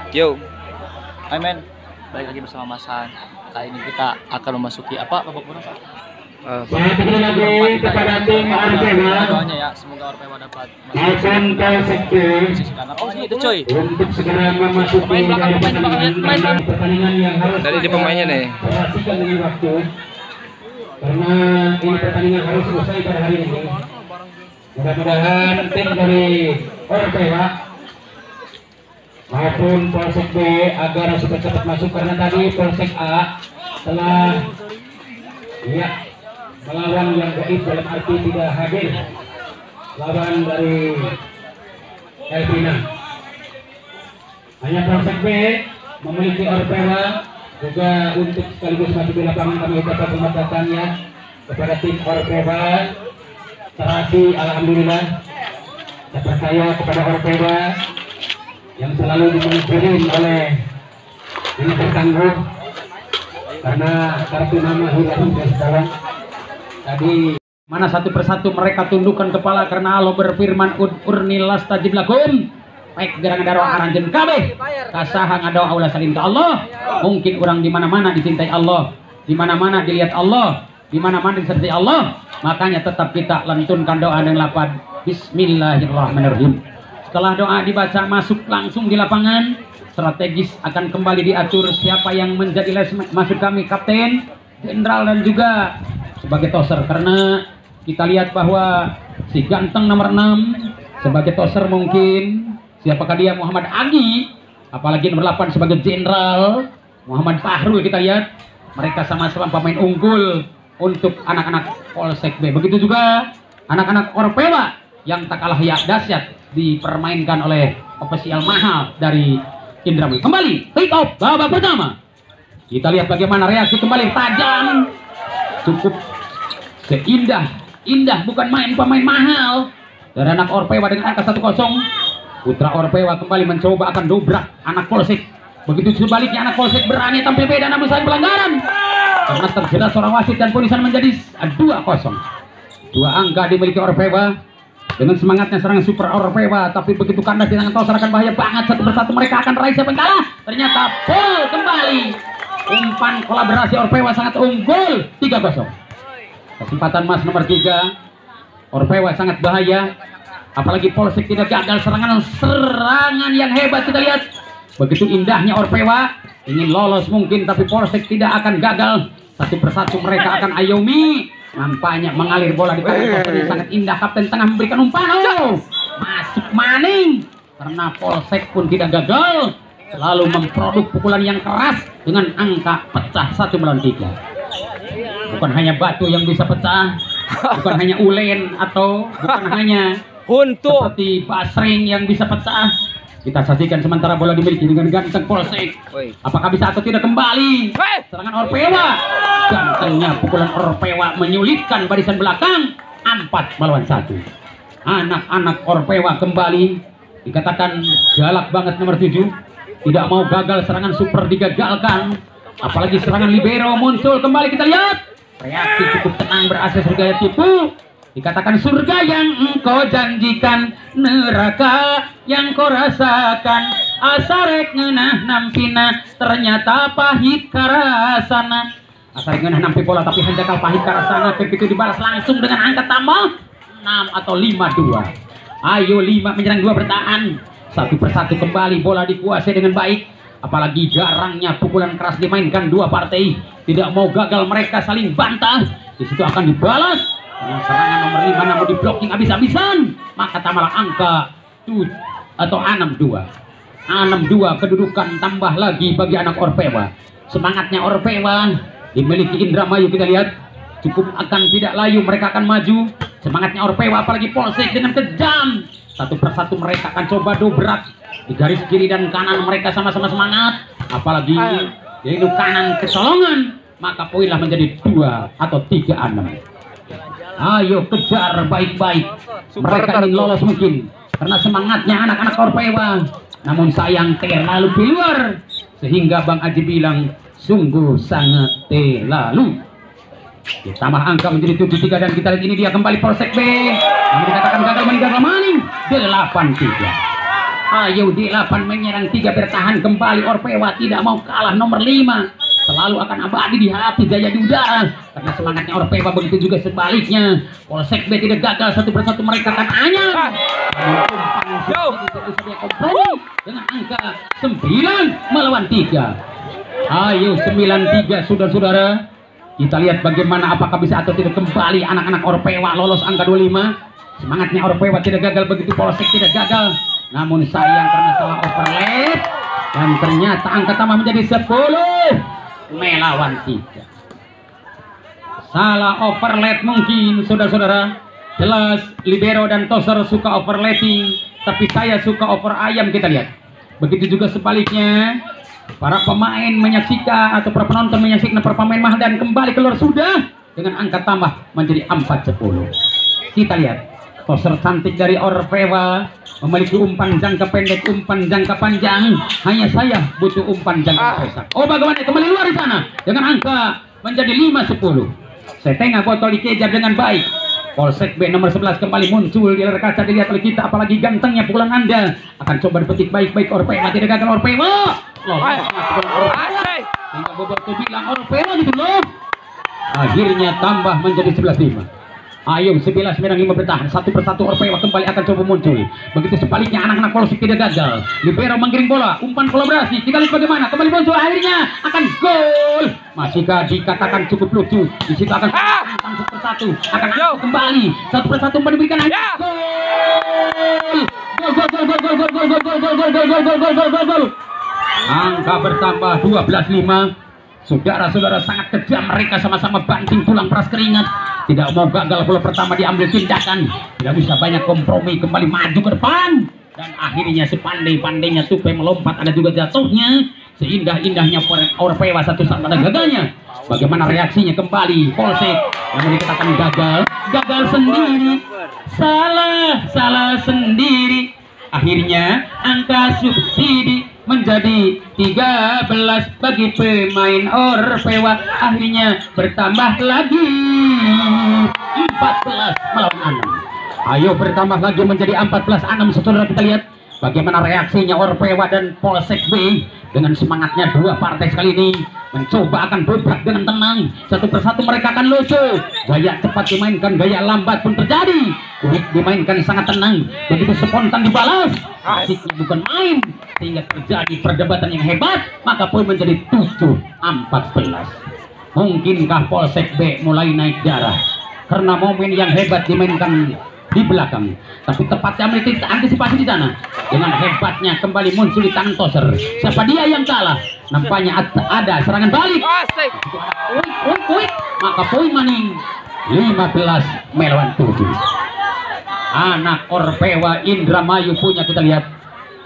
Yo. Hai men, balik lagi bersama Mas Han. Kali ini kita akan memasuki apa babak berapa? Lagi kepada tim Orphewa. Doanya ya, semoga Orphewa dapat maupun Polsekbe oh itu coy. untuk segera memasuki pertandingan yang harus Tadi di pemainnya nih. perhatikan dengan waktu karena ini pertandingan harus selesai pada hari ini. Mudah-mudahan tim dari Orphewa maupun Polsek B agar supaya cepat masuk karena tadi Polsek A telah melawan yang gaib dalam arti tidak hadir lawan dari Elvina. Hanya Polsek B memiliki Orphewa juga untuk sekaligus masuk di lapangan kami ucapkan selamat datang ya kepada tim Orphewa. Terasi alhamdulillah saya percaya kepada Orphewa yang selalu dimunculin oleh ini tertangguh karena kartu nama hilang dari sekarang. Tadi mana satu persatu mereka tundukkan kepala karena Allah berfirman urnilas tajib lakum baik gerang daro aranjen kabeh kasahang ado aula salim ke Allah. Mungkin orang di mana-mana dicintai Allah, di mana-mana dilihat Allah, di mana-mana disertai Allah, makanya tetap kita lantunkan doa dengan lafaz bismillahirrahmanirrahim. Setelah doa dibaca masuk langsung di lapangan, strategis akan kembali diatur siapa yang menjadi masuk kami kapten, jenderal dan juga sebagai toser karena kita lihat bahwa si ganteng nomor 6 sebagai toser mungkin siapakah dia Muhammad Agi, apalagi nomor 8 sebagai jenderal Muhammad Fahrul. Kita lihat mereka sama-sama pemain unggul untuk anak-anak Polsek B. Begitu juga anak-anak Orphewa yang tak kalah dahsyat dipermainkan oleh ofisial mahal dari Indramayu. Kembali pick off babak pertama. Kita lihat bagaimana reaksi kembali tajam. Cukup indah bukan main pemain mahal dari anak Orphewa dengan angka 1-0. Putra Orphewa kembali mencoba akan dobrak anak Polsek. Begitu sebaliknya anak Polsek berani tampil beda namun sayang pelanggaran karena terjerat seorang wasit dan punisan menjadi 2-0. 2 angka dimiliki Orphewa dengan semangatnya serangan super Orphewa, tapi begitu kandas di tangan toser akan bahaya banget. Satu persatu mereka akan raih siapa yang kalah. Ternyata gol kembali. Umpan kolaborasi Orphewa sangat unggul 3-0. Kesempatan emas nomor 3. Orphewa sangat bahaya. Apalagi Polsek tidak gagal serangan yang hebat. Kita lihat begitu indahnya Orphewa ingin lolos mungkin, tapi Polsek tidak akan gagal. Satu persatu mereka akan ayomi. Nampaknya mengalir bola di tangan toser yang sangat indah. Kapten tengah memberikan umpan. Masuk maning. Karena Polsek pun tidak gagal. Selalu memproduk pukulan yang keras dengan angka pecah 1-3. Bukan hanya batu yang bisa pecah, bukan hanya ulen atau bukan hanya seperti basring yang bisa pecah. Kita saksikan sementara bola dimiliki dengan ganteng Polsek. Apakah bisa atau tidak kembali serangan Orphewa? Gantengnya pukulan Orphewa menyulitkan barisan belakang. 4-1. Anak-anak Orphewa kembali. Dikatakan galak banget nomor 7. Tidak mau gagal serangan super digagalkan. Apalagi serangan libero muncul kembali. Kita lihat reaksi cukup tenang berhasil surga tipu. Dikatakan surga yang engkau janjikan, neraka yang kau rasakan, asarek ngenah nampina, ternyata pahit karasana. Asarek ngenah nampi bola tapi hanjakal pahit karasana. Begitu dibalas langsung dengan angka tambah 6 atau 5-2. Ayo 5 menyerang 2 bertahan. Satu persatu kembali bola dikuasai dengan baik. Apalagi jarangnya pukulan keras dimainkan dua partai. Tidak mau gagal mereka saling bantah. Di situ akan dibalas dengan serangan nomor 5 namun di blocking habis-habisan. Maka tambahlah angka 7 atau 6-2. 6-2 kedudukan tambah lagi bagi anak Orphewa. Semangatnya Orphewa dimiliki Indramayu. Kita lihat cukup akan tidak layu mereka akan maju. Semangatnya Orphewa apalagi Polsek dengan kejam. Satu persatu mereka akan coba dobrak di garis kiri dan kanan. Mereka sama-sama semangat. Apalagi yaitu kanan kecolongan, maka poinlah menjadi 2 atau 3-6. Ayo kejar baik-baik. Mereka ingin lolos mungkin karena semangatnya anak-anak Orphewa. Namun sayang terlalu keluar sehingga Bang Aji bilang sungguh sangat terlalu. Ditambah angka menjadi 7-3 dan kita lihat ini dia kembali Polsek B. Namun dikatakan gagal maning 8-3. Ayo di 8 menyerang 3 bertahan kembali. Orpewa tidak mau kalah. Nomor 5 selalu akan abadi di hati Jaya di udara karena semangatnya Orpewa. Begitu juga sebaliknya. Polsek B tidak gagal, satu persatu mereka akan anyam. Dengan angka 9 melawan 3. Ayo 9-3 saudara-saudara. Kita lihat bagaimana apakah bisa atau tidak kembali anak-anak Orpewa lolos angka 25. Semangatnya Orpewa tidak gagal, begitu Polsek tidak gagal. Namun sayang karena salah overlap dan ternyata angka tambah menjadi 10 melawan 3. Salah overlap mungkin saudara-saudara. Jelas libero dan toser suka overlapping, tapi saya suka over ayam. Kita lihat. Begitu juga sebaliknya. Para pemain menyaksikan atau para penonton menyaksikan para pemain mahal dan kembali keluar sudah dengan angka tambah menjadi 4-10. Kita lihat toser cantik dari Orpewa memiliki umpan jangka pendek, umpan jangka panjang. Hanya saya butuh umpan jangka besar. Oh bagaimana kembali luar di sana dengan angka menjadi 5-10. Setengah botol dikejar dengan baik. Polsek B nomor 11 kembali muncul di layar kaca, dilihat oleh kita, apalagi gantengnya pukulan Anda. Akan coba dipetik baik-baik Orpewa, tidak gagal Orpewa. Hingga Boboto bilang Orpewa gitu loh. Akhirnya tambah menjadi 11-5. Ayo 11 menang 5 bertahan, satu persatu Orpewa kembali akan coba muncul. Begitu sebaliknya anak-anak Polsek tidak gagal. Libero menggiring bola, umpan kolaborasi. Kita lihat bagaimana kembali muncul, akhirnya akan gol. Masihkah dikatakan cukup lucu? Di situ akan satu persatu akan kembali, satu persatu diberikan gol. Gol. Angka bertambah 12-5. Saudara-saudara sangat kejam mereka, sama-sama banting tulang peras keringat. Tidak mau gagal bola pertama diambil tindakan. Tidak bisa banyak kompromi, kembali maju ke depan. Dan akhirnya sepandai-pandainya Tupai melompat, ada juga jatuhnya. Seindah-indahnya Orpewa satu saat pada gagalnya. Bagaimana reaksinya kembali Polsek yang dikatakan gagal sendiri. Salah sendiri. Akhirnya angka subsidi menjadi 13 bagi pemain Orpewa. Akhirnya bertambah lagi 14 melawan 6. Ayo bertambah lagi menjadi 14-6. Saudara, kita lihat bagaimana reaksinya Orpewa dan Polsek B. Dengan semangatnya dua partai sekali ini mencoba akan dobrak dengan tenang. Satu persatu mereka akan lucu. Gaya cepat dimainkan, gaya lambat pun terjadi. Kulit dimainkan sangat tenang. Begitu spontan dibalas, asiknya bukan main. Sehingga terjadi perdebatan yang hebat. Maka poin menjadi 7-14. Mungkinkah Polsek B mulai naik darah karena momen yang hebat dimainkan di belakang, tapi tepatnya antisipasi di sana. Dengan hebatnya kembali muncul di tangan toser. Siapa dia yang kalah? Nampaknya ada serangan balik. Maka poin maning 15 melawan 7. Anak Orpewa Indramayu punya, kita lihat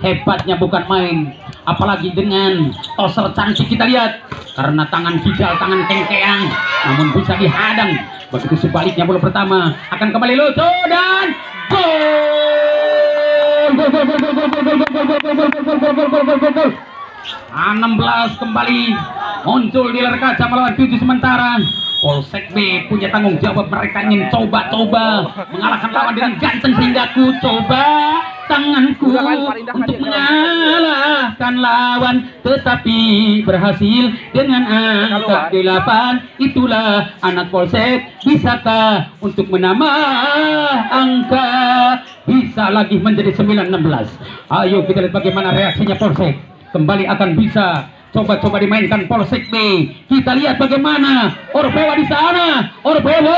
hebatnya bukan main, apalagi dengan toser cantik. Kita lihat karena tangan hijau, tangan kengkeang, namun bisa dihadang. Begitu sebaliknya bola pertama akan kembali lucu dan gol. 16 kembali muncul di layar kaca melawan 7 sementara. Polsek B punya tanggung jawab, mereka ingin coba-coba mengalahkan lawan dengan ganteng, sehingga ku coba tanganku untuk mengalahkan lawan, tetapi berhasil dengan angka 8. Itulah anak Polsek, bisakah untuk menambah angka, bisa lagi menjadi 9-16. Ayo kita lihat bagaimana reaksinya Polsek. Kembali akan bisa coba-coba dimainkan Polsek B. Kita lihat bagaimana Orpewa di sana. Orpewa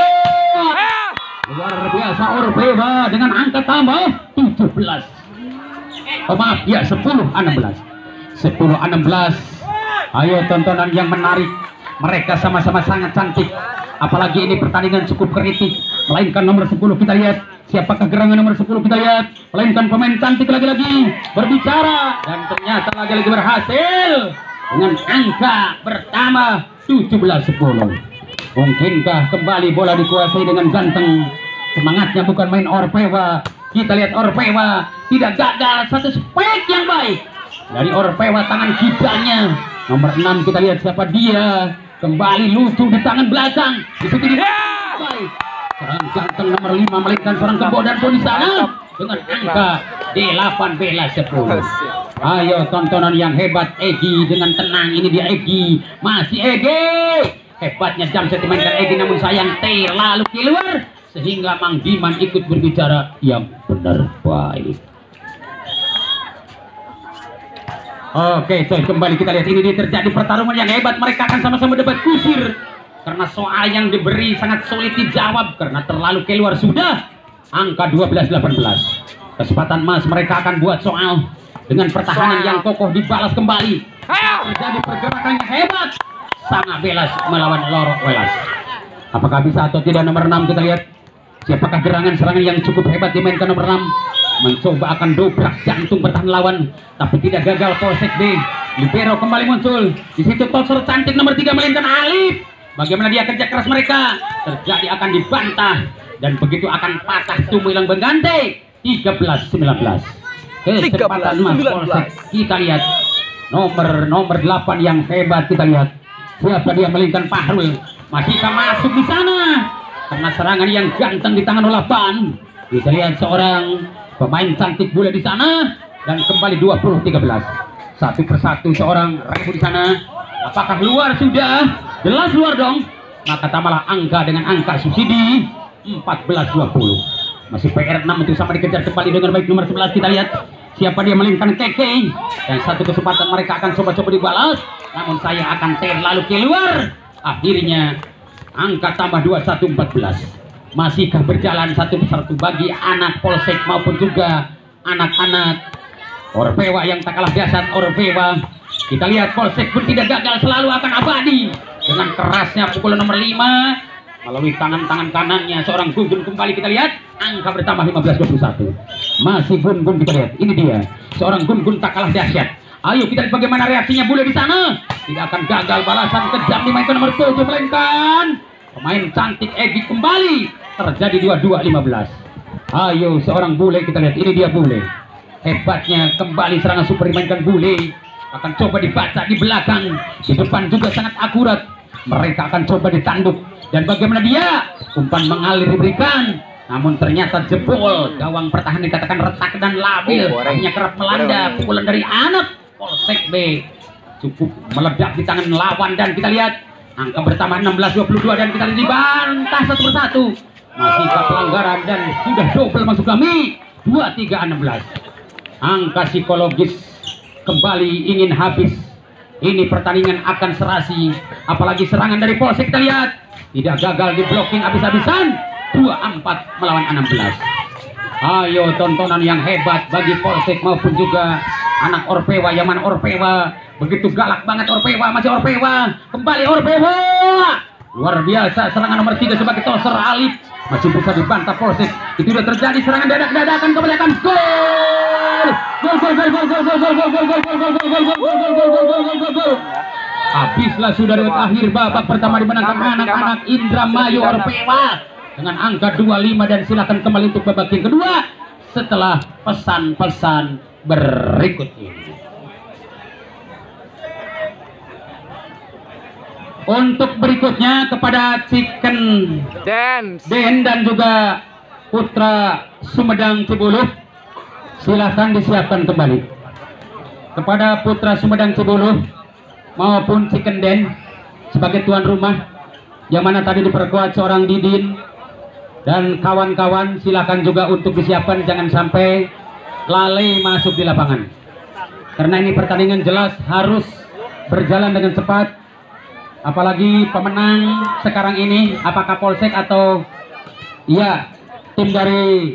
luar biasa, Orpewa dengan angka tambah 17. Oh maaf ya, 10-16. 10-16. Ayo tontonan yang menarik. Mereka sama-sama sangat cantik. Apalagi ini pertandingan cukup kritik. Melainkan nomor 10, kita lihat siapakah gerangan nomor 10, kita lihat. Melainkan pemain cantik lagi-lagi berbicara, dan ternyata lagi-lagi berhasil dengan angka pertama 17-10. Mungkinkah kembali bola dikuasai dengan ganteng? Semangatnya bukan main Orpewa. Kita lihat Orpewa tidak gagal, satu spek yang baik dari Orpewa, tangan kidanya nomor 6. Kita lihat siapa dia, kembali lucu di tangan belakang. Di situ dia baik. Serang ganteng nomor 5 melainkan serang kebo dan pun di sana dengan angka 8 belas 10. Ayo tontonan yang hebat Egi dengan tenang. Ini dia Egi, masih Egi. Hebatnya jam set dimainkan Egi, namun sayang terlalu keluar sehingga Mang Diman ikut berbicara yang benar baik. Oke, so kembali kita lihat ini dia terjadi pertarungan yang hebat. Mereka akan sama-sama debat kusir karena soal yang diberi sangat sulit dijawab karena terlalu keluar. Sudah angka 12-18. Kesempatan emas, mereka akan buat soal dengan pertahanan yang kokoh, dibalas kembali. Terjadi pergerakan yang hebat. Sangat Belas melawan Loro Welas. Apakah bisa atau tidak nomor 6 kita lihat. Siapakah serangan yang cukup hebat dimainkan nomor 6. Mencoba akan dobrak jantung bertahan lawan, tapi tidak gagal. Polsek B. Libero kembali muncul. Di situ toser cantik nomor 3 melainkan Alif. Bagaimana dia kerja keras mereka? Terjadi akan dibantah dan begitu akan patah tumbuh hilang berganti. 13-19. Kesempatan emas Polsek. Kita lihat nomor 8 yang hebat. Kita lihat siapa dia melainkan Fahrul. Masihkah masuk di sana? Karena serangan yang ganteng di tangan Olapan. Bisa lihat seorang pemain cantik bola di sana dan kembali 20-13. Satu persatu seorang Rebu di sana. Apakah luar sudah? Jelas luar dong. Maka tambahlah angka dengan angka subsidi 14-20. Masih PR 6 untuk sama dikejar kembali dengan baik nomor 11. Kita lihat siapa dia melainkan Keke. Dan satu kesempatan mereka akan coba-coba dibalas, namun saya akan terlalu keluar. Akhirnya angka tambah 21-14. Masihkah berjalan satu persatu bagi anak Polsek maupun juga anak-anak Orpewa yang tak kalah dahsyat. Orpewa, kita lihat Polsek pun tidak gagal, selalu akan abadi dengan kerasnya pukul nomor 5 melalui tangan-tangan kanannya seorang Gun-Gun. Kembali kita lihat angka bertambah 15-21. Masih Gun-Gun, kita lihat ini dia seorang Gun-Gun tak kalah dahsyat. Ayo kita lihat bagaimana reaksinya bule di sana. Tidak akan gagal balasan kejam dimainkan nomor 7 melainkan pemain cantik Egi. Kembali terjadi 22-15. Ayo seorang bule, kita lihat ini dia bule. Hebatnya kembali serangan super dimainkan bule. Akan coba dibaca di belakang, di depan juga sangat akurat. Mereka akan coba ditanduk dan bagaimana dia umpan mengalir diberikan, namun ternyata jebol. Gawang pertahanan dikatakan retak dan labil, hanya kerap melanda pukulan dari anak Polsek B. Cukup meledak di tangan lawan dan kita lihat angka bertambah 16-22 dan kita dibantah satu persatu. Masih pelanggaran dan sudah double masuk kami 23-16. Angka psikologis kembali ingin habis. Ini pertandingan akan serasi, apalagi serangan dari Polsek. Kita lihat tidak gagal di blocking habis-habisan. 24 melawan 16. Ayo tontonan yang hebat bagi Polsek maupun juga anak Orpewa. Yaman Orpewa begitu galak banget. Orpewa, masih Orpewa, kembali Orpewa. Luar biasa serangan nomor 3 sebagai toser Alif. Masih bisa dibantah Polsek. Itu sudah terjadi serangan dadak-dadakan, kembali akan gol. Habislah sudah di akhir babak pertama dimenangkan anak-anak Indramayu Orpewa dengan angka 25 dan silakan kembali untuk babak yang kedua setelah pesan-pesan berikut ini. Untuk berikutnya kepada Chicken Den dan juga Putra Sumedang Cibuluh, silahkan disiapkan kembali. Kepada Putra Sumedang Cibuluh maupun Chicken Den sebagai tuan rumah, yang mana tadi diperkuat seorang Didin dan kawan-kawan, silahkan juga untuk disiapkan, jangan sampai lalai masuk di lapangan karena ini pertandingan jelas harus berjalan dengan cepat. Apalagi pemenang sekarang ini apakah Polsek atau ya tim dari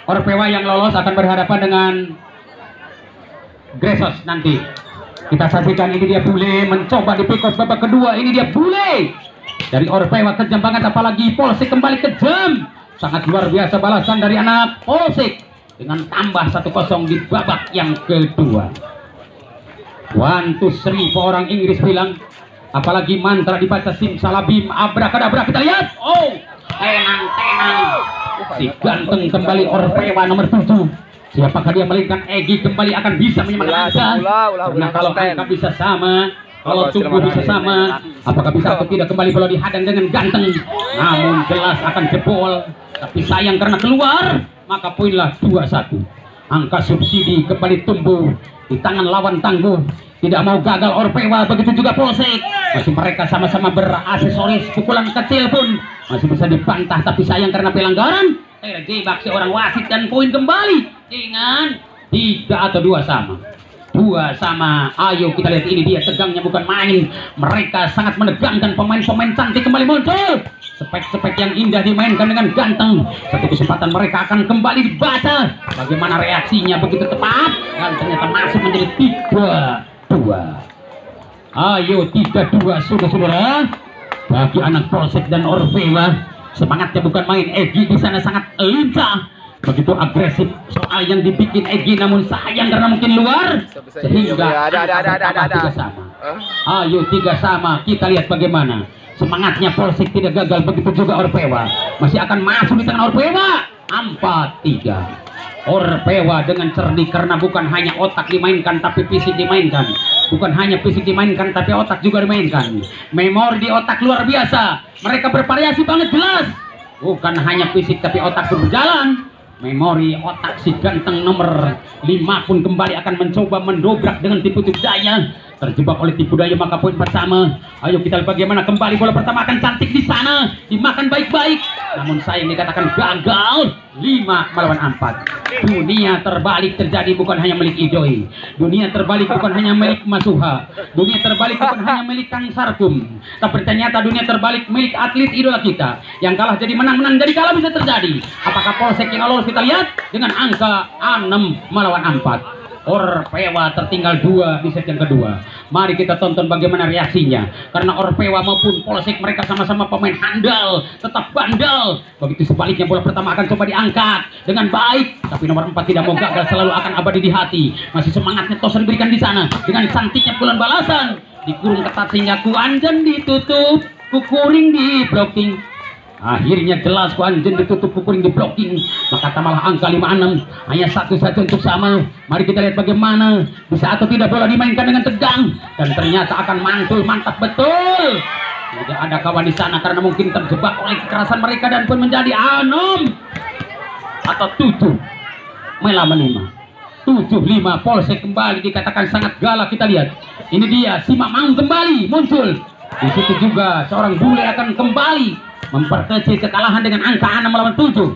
Orpewa yang lolos akan berhadapan dengan Gresos nanti. Kita saksikan ini dia bule mencoba di pick off babak kedua. Ini dia bule dari Orpewa, kejam banget, apalagi Polsek kembali kejam. Sangat luar biasa balasan dari anak Polsek dengan tambah 1-0 di babak yang kedua. 1, 2, 3 orang Inggris bilang. Apalagi mantra dibaca simsalabim abrakadabra. Kita lihat, oh tenang si ganteng kembali Orpewa nomor 7. Siapakah dia melainkan Egi kembali akan bisa menyemangkan angka. Karena kalau angka bisa sama, kalau tubuh bisa sama, apakah bisa atau tidak kembali bola dihadang dengan ganteng, namun jelas akan jebol. Tapi sayang karena keluar, maka poinlah 2-1. Angka subsidi kembali tumbuh di tangan lawan tangguh. Tidak mau gagal Orpewa, begitu juga Polsek. Masih mereka sama-sama beraksesoris, pukulan kecil pun masih bisa dibantah, tapi sayang karena pelanggaran terjebak seorang wasit dan poin kembali dengan 3 atau 2 sama. 2 sama. Ayo kita lihat, ini dia tegangnya bukan main. Mereka sangat menegangkan, pemain-pemain cantik kembali muncul. Spek-spek yang indah dimainkan dengan ganteng. Satu kesempatan mereka akan kembali dibaca. Bagaimana reaksinya begitu tepat dan ternyata masuk menjadi 3-2. Ayo 3-2 saudara-saudara. Bagi anak Polsek dan Orpewa, semangatnya bukan main. Egy di sana sangat lincah, begitu agresif. Soal yang dibikin Egy, namun sayang karena mungkin luar, sehingga ada 3 sama. Ayo 3 sama. Kita lihat bagaimana semangatnya Polsek, tidak gagal, begitu juga Orpewa. Masih akan masuk di tangan Orpewa. 4-3. Orpewa dengan cerdik, karena bukan hanya otak dimainkan tapi fisik dimainkan. Bukan hanya fisik dimainkan tapi otak juga dimainkan. Memori di otak luar biasa. Mereka bervariasi banget, jelas. Bukan hanya fisik tapi otak berjalan. Memori otak si ganteng nomor 5 pun kembali akan mencoba mendobrak dengan tipu daya. Terjebak oleh tipu daya, maka poin 4 sama. Ayo kita lihat bagaimana kembali bola pertama akan cantik di sana, dimakan baik-baik. Namun sayang dikatakan gagal. 5-4. Dunia terbalik terjadi bukan hanya milik Idoi. Dunia terbalik bukan hanya milik Masuha. Dunia terbalik bukan hanya milik Kang Sarkum. Tapi ternyata dunia terbalik milik atlet idola kita. Yang kalah jadi menang, menang jadi kalah bisa terjadi. Apakah Polsek yang lolos? Kita lihat dengan angka 6-4. Orpewa tertinggal 2 di set yang kedua. Mari kita tonton bagaimana reaksinya. Karena Orpewa maupun Polsek mereka sama-sama pemain handal, tetap bandel. Begitu sebaliknya bola pertama akan coba diangkat dengan baik, tapi nomor 4 tidak mau gagal, selalu akan abadi di hati. Masih semangatnya Tosan diberikan di sana dengan cantiknya pukulan balasan. Dikurung ketat sehingga Kuanjen ditutup, Kukuring di blocking. Akhirnya jelas Kuanjen ditutup, Kukuring di blocking. Maka malah angka 5-6. Hanya 1 saja untuk sama. Mari kita lihat bagaimana bisa atau tidak bola dimainkan dengan tegang. Dan ternyata akan mantul, mantap betul. Tidak ada kawan di sana karena mungkin terjebak oleh kekerasan mereka dan pun menjadi 6 atau 7 melawan 5. 7-5. Polsek kembali dikatakan sangat galak. Kita lihat, ini dia Simak Maung kembali muncul. Di situ juga seorang bule akan kembali memperkecil kekalahan dengan angka 6-7.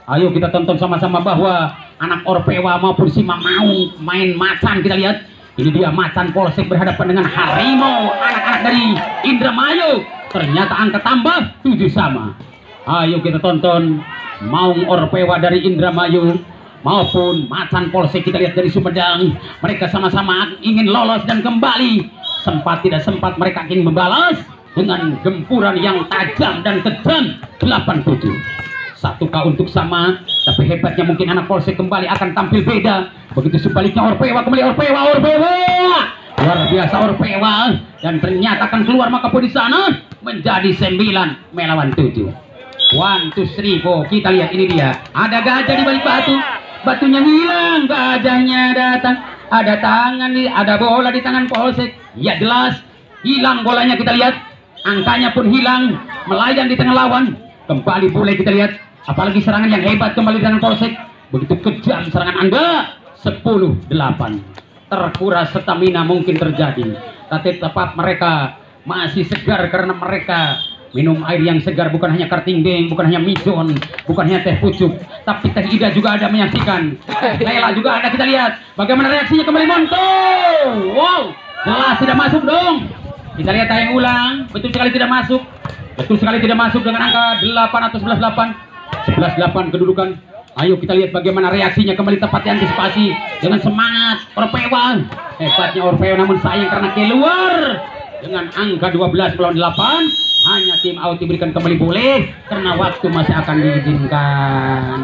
Ayo kita tonton sama-sama bahwa anak Orpewa maupun Simak Maung main macan. Kita lihat, ini dia macan Polsek berhadapan dengan harimau anak-anak dari Indramayu. Ternyata angka tambah 7 sama. Ayo kita tonton Maung Orpewa dari Indramayu maupun macan Polsek. Kita lihat dari Sumedang, mereka sama-sama ingin lolos dan kembali. Sempat tidak sempat mereka ingin membalas dengan gempuran yang tajam dan kejam. 8-7. 1K untuk sama, tapi hebatnya mungkin anak Polsek kembali akan tampil beda. Begitu sebaliknya Orpewa kembali, Orpewa luar biasa Orpewa, dan ternyata akan keluar maka pun di sana menjadi 9-7. 1, 2, 3, 4. Kita lihat, ini dia, ada gajah di balik batu. Batunya hilang, gajahnya datang. Ada tangan, ada bola di tangan Polsek. Ya jelas hilang bolanya. Kita lihat angkanya pun hilang, melayang di tengah lawan. Kembali boleh kita lihat, apalagi serangan yang hebat kembali dengan Polsek. Begitu kejam serangan Anda. 10-8. Terkuras stamina mungkin terjadi, tapi tepat mereka masih segar karena mereka minum air yang segar. Bukan hanya kartinggeng, bukan hanya mijon, bukan hanya teh pucuk, tapi teh Ida juga ada menyaksikan. Lela juga ada. Kita lihat bagaimana reaksinya kembali Monto. Wow, jelas tidak masuk dong. Kita lihat tayang ulang. Betul sekali tidak masuk. Betul sekali tidak masuk dengan angka 8 atau 11-8. 11-8 kedudukan. Ayo kita lihat bagaimana reaksinya kembali tepat diantisipasi dengan semangat Orpewa. Hebatnya Orpewa, namun sayang karena keluar dengan angka 12-8. Hanya tim out diberikan kembali boleh karena waktu masih akan diizinkan.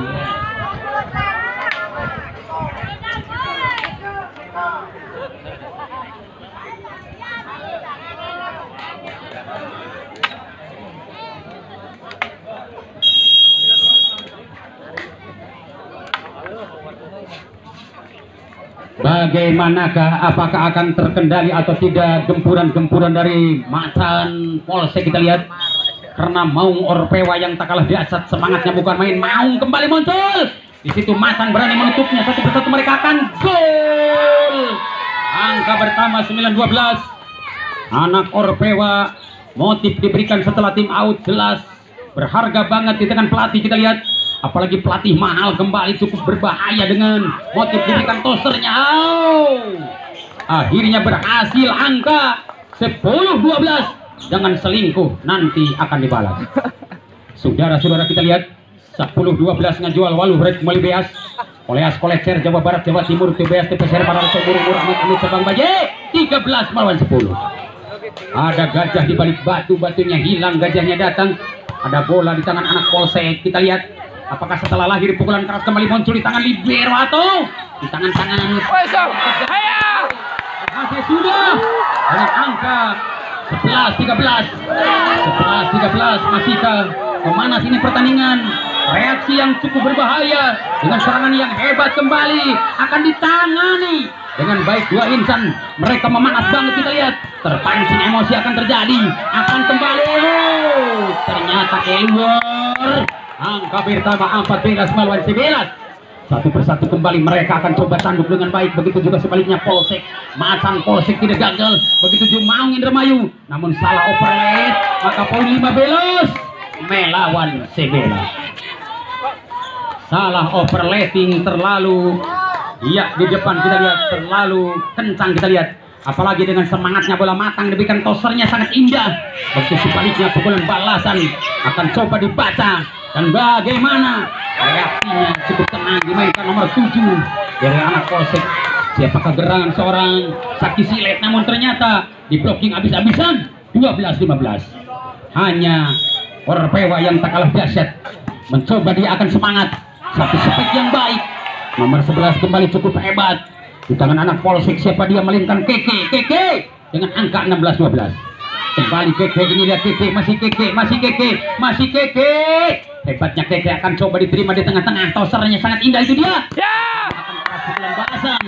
Bagaimanakah, apakah akan terkendali atau tidak gempuran-gempuran dari macan Polsek? Kita lihat, karena Maung Orpewa yang tak kalah dahsyat, semangatnya bukan main. Maung kembali muncul, Di situ Masan berani menutupnya, satu persatu mereka akan gol. Angka pertama 9-12. Anak Orpewa, motif diberikan setelah tim out jelas. Berharga banget di tangan pelatih, kita lihat. Apalagi pelatih mahal kembali, cukup berbahaya dengan motif diberikan tosernya. Akhirnya berhasil, angka 10-12. Jangan selingkuh, nanti akan dibalas. Saudara-saudara, kita lihat 10-12 ngajual waluh rek kembali beas. Oleas kolecer Jawa Barat Jawa Timur TBS TPSR para Sobur Amit Sabang Baje 13 melawan 10. Ada gajah di balik batu-batunya hilang, gajahnya datang. Ada bola di tangan anak Polsek, kita lihat. Apakah setelah lahir pukulan keras kembali muncul di tangan libero atau di tangan-tangan masih sudah dengan angka 11-13. Masihkah memanas ini pertandingan? Reaksi yang cukup berbahaya dengan serangan yang hebat kembali akan ditangani dengan baik dua insan. Mereka memanas banget, kita lihat. Terpancing emosi akan terjadi, akan kembali. Ternyata keluar. Angka pertama 14 melawan 11. Satu persatu kembali mereka akan coba tanduk dengan baik. Begitu juga sebaliknya Polsek. Macan Polsek tidak gagal. Begitu juga Maung Indramayu, namun salah overlap, maka poin 15 melawan 11. Salah overlapping terlalu, iya, di depan kita lihat terlalu kencang, kita lihat. Apalagi dengan semangatnya bola matang diberikan tosernya sangat indah. Begitu sebaliknya pukulan balasan akan coba dibaca. Dan bagaimana reaksinya cukup tenang dimainkan nomor 7 dari anak Polsek. Siapakah gerangan seorang Saki Silet, namun ternyata di blocking habis-habisan. 12-15. Hanya Orpewa yang tak kalah dahsyat. Mencoba, dia akan semangat. Satu spek yang baik. Nomor 11 kembali cukup hebat di tangan anak Polsek. Siapa dia? Melainkan Keke dengan angka 16-12. Kembali Keke, ini lihat Keke, masih Keke. Hebatnya Keke akan coba diterima di tengah-tengah. Tosernya sangat indah, itu dia. Akan keras bahasan.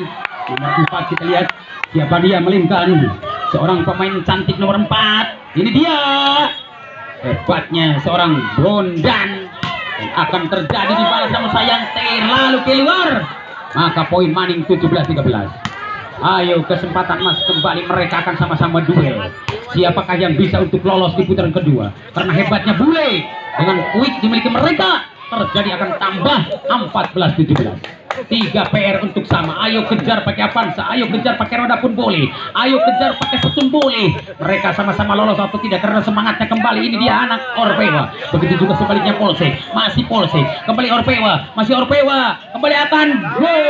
Nomor 4 kita lihat siapa dia? Melainkan seorang pemain cantik nomor 4. Ini dia. Hebatnya seorang Bondan. Dan akan terjadi di balas, namun sayang terlalu keluar. Maka poin maning 17-13. Ayo, kesempatan Mas kembali, mereka akan sama-sama duel. Siapakah yang bisa untuk lolos di putaran kedua? Karena hebatnya bule dengan quick dimiliki mereka, terjadi akan tambah 14-17. 3 PR untuk sama. Ayo kejar pakai Avanza, ayo kejar pakai roda pun boleh, ayo kejar pakai setum boleh. Mereka sama-sama lolos atau tidak karena semangatnya kembali. Ini dia anak Orpewa. Begitu juga sebaliknya Polsek, masih Polsek, kembali Orpewa, masih Orpewa, kembali akan gol.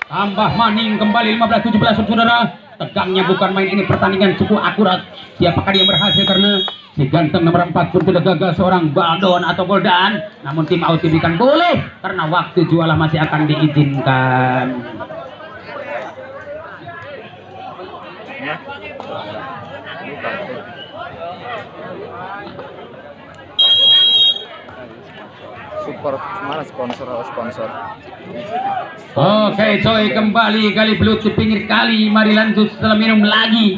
Tambah maning kembali 15-17, saudara. Tegangnya bukan main, ini pertandingan cukup akurat. Siapakah dia berhasil? Karena si ganteng nomor 4 pun tidak gagal seorang Baldon atau Goldan. Namun tim out diberikan boleh karena waktu jualah masih akan diizinkan. Support mana sponsor. Oke coy, kembali kali belut di pinggir kali. Mari lanjut setelah minum lagi.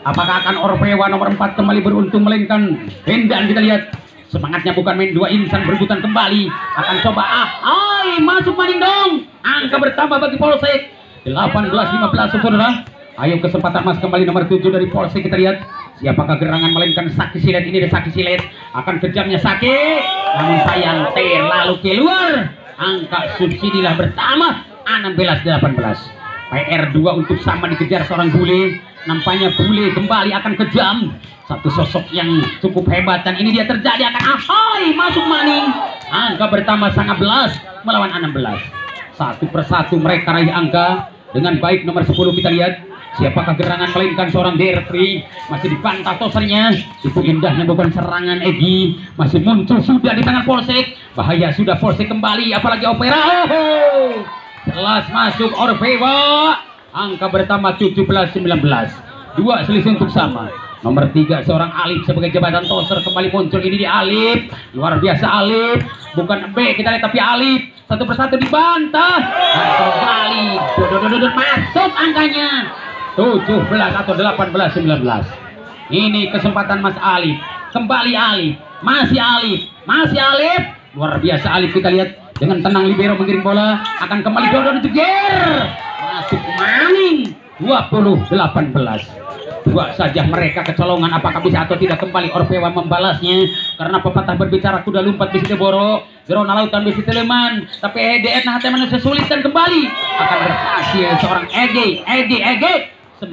Apakah akan Orpewa nomor 4 kembali beruntung melainkan Bendan? Kita lihat semangatnya bukan main, dua insan berebutan kembali. Akan coba masuk maning dong. Angka bertambah bagi Polsek 18-15, saudara. Ayo kesempatan Mas kembali nomor 7 dari Polsek, kita lihat. Siapakah gerangan melainkan Saki Silet? Ini ada Saki Silet, akan kejamnya Saki, namun sayang terlalu keluar. Angka subsidilah bertambah 16-18. PR 2 untuk sama dikejar seorang bule. Nampaknya bule kembali akan kejam. Satu sosok yang cukup hebat dan ini dia terjadi akan masuk maning. Angka bertambah 19 melawan 16. Satu persatu mereka raih angka dengan baik. Nomor 10 kita lihat. Siapakah gerangan melainkan seorang Derfri, masih dibantah tosernya. Itu indahnya bukan serangan Egi, masih muncul sudah di tangan Polsek. Bahaya sudah Polsek kembali, apalagi Opera. Jelas masuk Orpewa. Angka bertambah 17-19. 2 selisih untuk sama. Nomor 3 seorang Alif sebagai jabatan toser kembali muncul. Ini di Alif, luar biasa Alif, bukan B kita lihat tapi Alif. Satu persatu dibantah dan kembali masuk angkanya 17 atau 18-19. Ini kesempatan Mas Alif. kembali Alif, masih Alif, luar biasa Alif. Kita lihat dengan tenang libero mengirim bola, akan kembali Dodon Jeger, masuk Maning. 20-18. Dua saja mereka kecolongan, apakah bisa atau tidak kembali Orpewa membalasnya, karena pepatah berbicara kuda lumpat bisa diboro, Zerona lautan bisa teleman, tapi EDN hati manusia sulit dan kembali akan berhasil seorang Egi 19-20.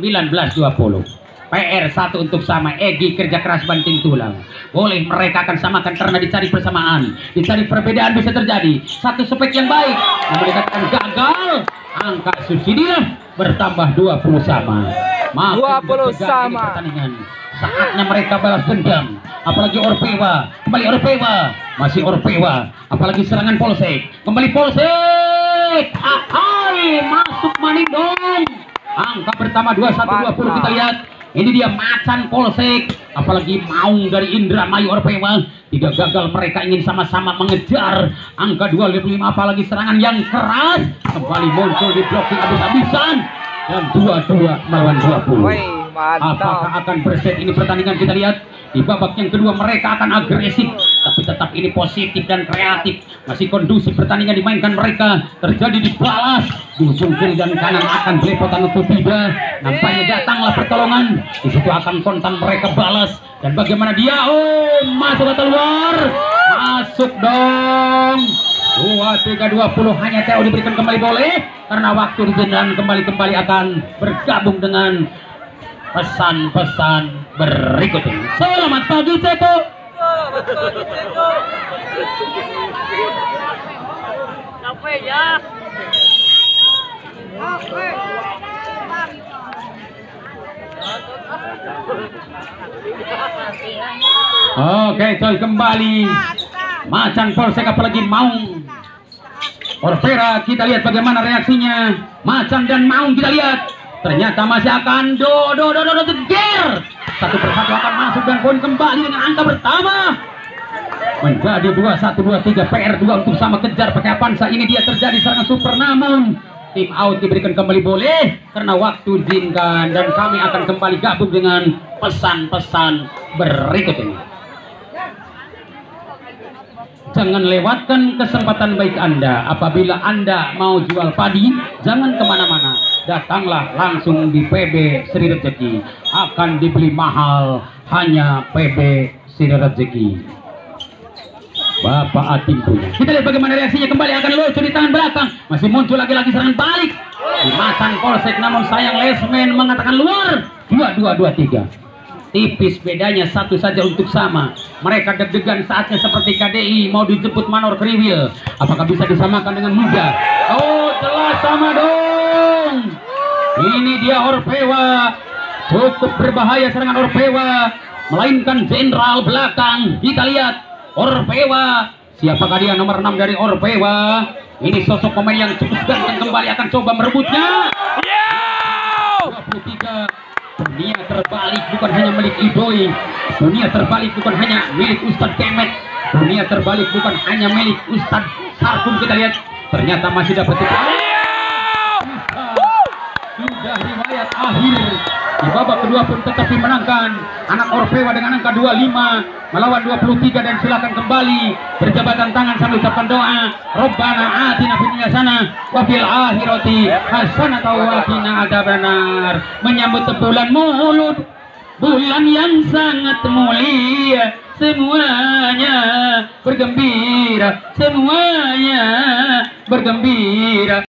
PR 1 untuk sama. Egi kerja keras banting tulang. Boleh mereka akan samakan karena dicari persamaan, dicari perbedaan bisa terjadi. Satu spek yang baik, namun dikatakan gagal. Angka subsidinya bertambah 20 sama. 20 sama. Pertandingan. Saatnya mereka balas dendam. Apalagi Orpewa, kembali Orpewa, masih Orpewa. Apalagi serangan Polsek, kembali Polsek. Ahai, masuk Manindong. Angka pertama 21-20 kita lihat. Ini dia Macan Polsek, apalagi Maung dari Indramayu Orpewa. Tidak gagal, mereka ingin sama-sama mengejar angka 25, apalagi serangan yang keras kembali muncul di blocking habis-habisan dan 22 melawan 20. Woi, mantap. Apakah akan berset ini pertandingan? Kita lihat di babak yang kedua mereka akan agresif, tapi tetap ini positif dan kreatif. Masih kondusif pertandingan dimainkan mereka. Terjadi di balas di ujung kiri dan kanan akan belepotan atau tidak. Nampaknya datanglah pertolongan. Di situ akan kontan mereka balas. Dan bagaimana dia? Oh, masuk atau luar? Masuk dong. 23-20 hanya Theo diberikan kembali boleh karena waktu dan kembali akan bergabung dengan pesan-pesan berikut ini. Selamat pagi Ceko. Capek ya. Oke, coy, kembali Macan Polsek apalagi Maung Orpera. Kita lihat bagaimana reaksinya Macan dan Maung. Kita lihat ternyata masih akan Jeger. Satu persatu akan masuk dan poin kembali dengan angka pertama menjadi 21-23. PR 2 untuk sama kejar pakai Avanza. Ini dia terjadi serangan super, namun tim out diberikan kembali boleh karena waktu diizinkan, dan kami akan kembali gabung dengan pesan-pesan berikut ini. Jangan lewatkan kesempatan baik Anda. Apabila Anda mau jual padi, jangan kemana-mana, datanglah langsung di PB Sri Rezeki. Akan dibeli mahal hanya PB Sri Rezeki. Bapak Atim punya. Kita lihat bagaimana reaksinya, kembali akan lucu di tangan belakang. Masih muncul lagi-lagi serangan balik di Macan Polsek, namun sayang Lesmen mengatakan luar. 22-23. Tipis bedanya, satu saja untuk sama. Mereka deg-degan saatnya seperti KDI mau dijemput Manor Kriwil. Apakah bisa disamakan dengan muda? Oh, jelas sama dong. Ini dia Orpewa. Cukup berbahaya serangan Orpewa, melainkan Jenderal belakang. Kita lihat Orpewa, siapakah dia nomor 6 dari Orpewa? Ini sosok pemain yang cukup ganteng, kembali akan coba merebutnya. 23. Dunia terbalik bukan hanya milik Iboy. Dunia terbalik bukan hanya milik Ustadz Kemet. Dunia terbalik bukan hanya milik Ustadz Sarkum. Kita lihat ternyata masih dapat sudah riwayat akhir. Di babak kedua pun tetap dimenangkan anak Orpewa dengan angka 25 melawan 23, dan silakan kembali berjabatan tangan sambil ucapan doa. Rabbana atina fid dunya hasanah wa fil akhirati hasanah wa qina adzabannar. Menyambut bulan Maulud, bulan yang sangat mulia, semuanya bergembira, semuanya bergembira.